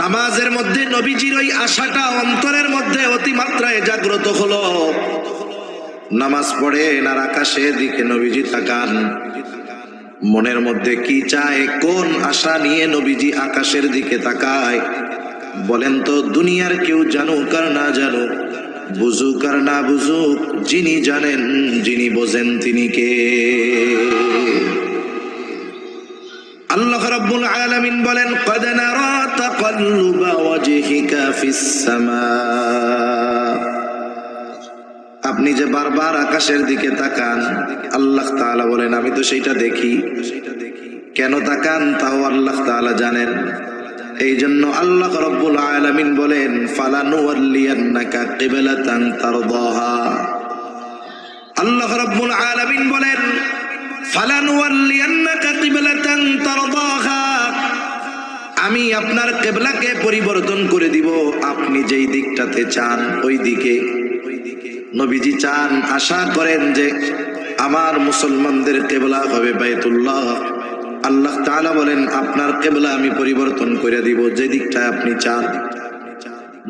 নামাজের মধ্যে নবীজির ওই আশাটা অন্তরের মধ্যে অতিমাত্রায় জাগ্রত হলো। নামাজ পড়েন আর আকাশের দিকে নবীজি তাকান, মনের মধ্যে কি চায়, কোন আশা নিয়ে নবীজি আকাশের দিকে তাকায় বলেন তো? দুনিয়ার কেউ জানুক আর না জানুক, বুঝুক আর না বুঝুক, যিনি জানেন যিনি বোঝেন তিনি কে? আল্লাহ রাব্বুল আলামিন বলেন, ক্বাদ নারা তাকাল্লুবা ওয়াজহিকা ফিস সামা। আপনি যে বারবার আকাশের দিকে তাকান, আল্লাহ তাআলা বলেন আমি তো সেইটা দেখি। কেন তাকান তাও আল্লাহ তাআলা জানেন। এই জন্য আল্লাহ রাব্বুল আলামিন বলেন, ফালানুওয়াল্লিয়ান্নাকা কিবলাতান তারদাহা। আল্লাহ রাব্বুল আলামিন বলেন, ফালানুওয়াল্লিয়ান্নাকা কিবলাতান তারদাহা, আমি আপনার কিবলাকে পরিবর্তন করে দিব, আপনি যেই দিকটাতে চান ওই দিকে। নবীজি চান, আশা করেন যে আমার মুসলমানদের কিবলা হবে বাইতুল্লাহ। আল্লাহ তাআলা বলেন, আপনার কিবলা আমি পরিবর্তন করে দিব যে দিকটা আপনি চান।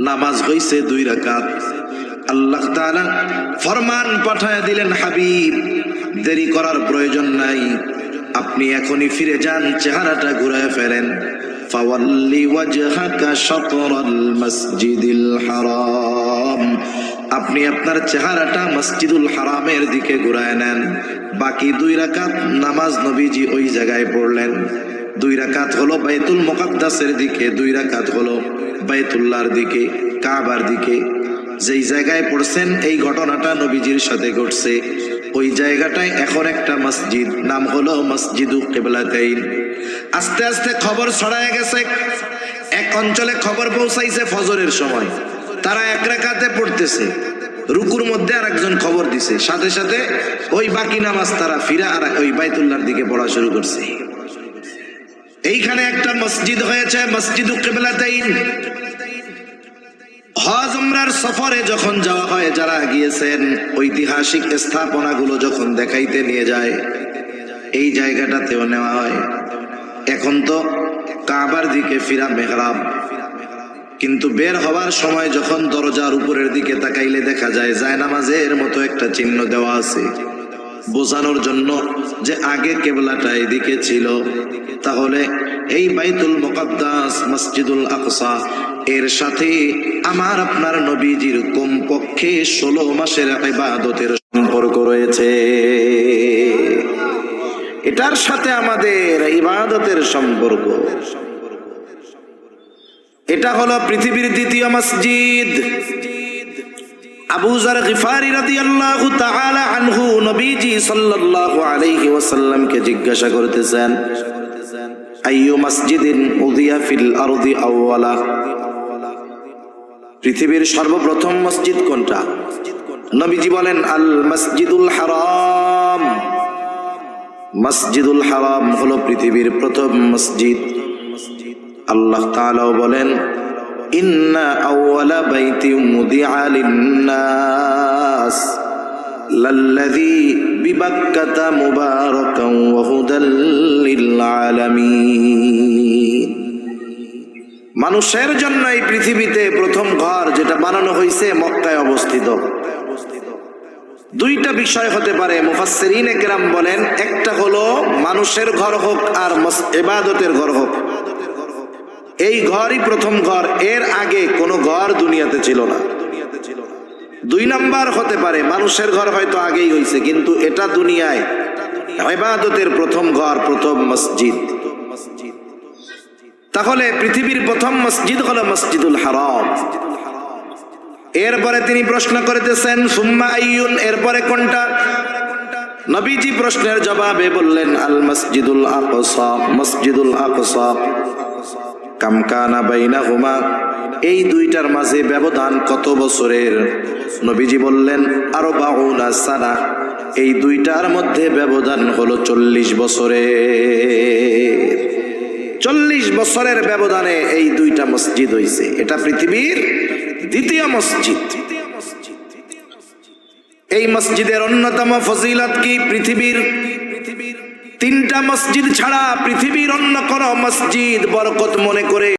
নামাজ হইছে 2 রাকাত। আল্লাহ তাআলা ফরমান পাঠায় দিলেন, হাবিব দেরি করার প্রয়োজন নাই, আপনি এখনই ফিরে যান, চেহারাটা ঘুরায় ফেলেন। ফাওয়াল্লি ওয়াজহাকা শাতরাল মসজিদিল হারাম, আপনি আপনার চেহারাটা মসজিদুল হারামের দিকে ঘুরায় নেন। বাকি 2 রাকাত নামাজ নবীজি ওই জায়গায় পড়লেন। 2 রাকাত হলো বাইতুল মুকাদ্দাসের দিকে, 2 রাকাত হলো বাইতুল্লাহর দিকে, কাবার দিকে। যেই জায়গায় পড়ছেন এই ঘটনাটা নবীজির সাথে ঘটছে, ওই জায়গাটায় এখন একটা মসজিদ, নাম হলো মসজিদুল কিবলাতাইন। আস্তে আস্তে খবর ছড়ায় গেছে, এক অঞ্চলে খবর পৌঁছাইছে ফজরের সময়, তারা 1 রাকাতে পড়তেছে, রুকুর মধ্যে আরেকজন খবর দিছে, সাথে সাথে ওই বাকি নামাজ তারা ফিরা আর ওই বাইতুল্লাহর দিকে পড়া শুরু করছে। এইখানে একটা মসজিদ হয়েছে, মসজিদুল কিবলাতাইন। হজ উমরার সফরে যখন যাওয়া হয়, যারা গিয়েছেন ঐতিহাসিক স্থাপনাগুলো যখন দেখাইতে নিয়ে যায়, এই জায়গাটাতেও নেওয়া হয়। এখন তো কাবার দিকে ফিরা মেহরাব, কিন্তু বের হওয়ার সময় যখন দরজার উপরের দিকে তাকাইলে দেখা যায় জায়নামাজের মতো একটা চিহ্ন দেওয়া আছে, বোঝানোর জন্য যে আগে কিবলাটা এদিকে ছিল। তাহলে এই বাইতুল মুকাদ্দাস মসজিদুল আকসা এর সাথে আমার আপনার নবীজির কমপক্ষে 16 মাসের ইবাদতের সম্পর্ক রয়েছে। এটার সাথে আমাদের ইবাদতের সম্পর্ক। এটা হলো পৃথিবীর 2য় মসজিদ। আবু যার গিফারি রাদিয়াল্লাহু তাআলা আনহু নবীজি সাল্লাল্লাহু আলাইহি ওয়াসাল্লামকে জিজ্ঞাসা করতেছেন, আইয়ু মসজিদিন উযিয়া ফিল আরদি আওয়ালা, পৃথিবীর সর্বপ্রথম মসজিদ কোনটা? নবীজি বলেন, আল মসজিদুল হারাম। মসজিদুল হারাম হলো পৃথিবীর প্রথম মসজিদ। আল্লাহ তাআলা বলেন, ইন্না আউওয়ালা বাইতিন মুদিআ লিন-নাস লাল্লাযী বিবাক্কাতা মুবারাকান ওয়া হুদাল লিল-আলামিন। মানুষের জন্য এই পৃথিবীতে প্রথম ঘর যেটা বানানো হয়েছে মক্কায় অবস্থিত। 2টা বিষয় হতে পারে, মুফাসসিরিনে কেরাম বলেন, একটা হলো মানুষের ঘর হোক আর ইবাদতের ঘর হোক, এই ঘরই প্রথম ঘর, এর আগে কোনো ঘর দুনিয়াতে ছিল না। 2 নাম্বার হতে পারে মানুষের ঘর হয়তো আগেই হয়েছে, কিন্তু এটা দুনিয়ায় ইবাদতের প্রথম ঘর, প্রথম মসজিদ। তাহলে পৃথিবীর প্রথম মসজিদ হলো মসজিদুল হারাম। এরপরে তিনি প্রশ্ন করতেছেন, সুম্মা আইয়ুন, এরপরে কোনটা? নবীজি প্রশ্নের জবাবে বললেন, আল মসজিদুল আকসা। মসজিদুল আকসা। কাম কানা বাইনাহুমা, এই 2টার মাঝে ব্যবধান কত বছরের? নবীজি বললেন, 40 সানা। এই 2টার মধ্যে ব্যবধান হলো 40 বছরের। 40 বছরের ব্যবধানে এই 2টা মসজিদ হইছে। এটা পৃথিবীর 2য় মসজিদ। এই মসজিদের অন্যতম ফজিলত কি? পৃথিবীর 3টা মসজিদ ছাড়া পৃথিবীর অন্য কোন মসজিদ বরকত মনে করে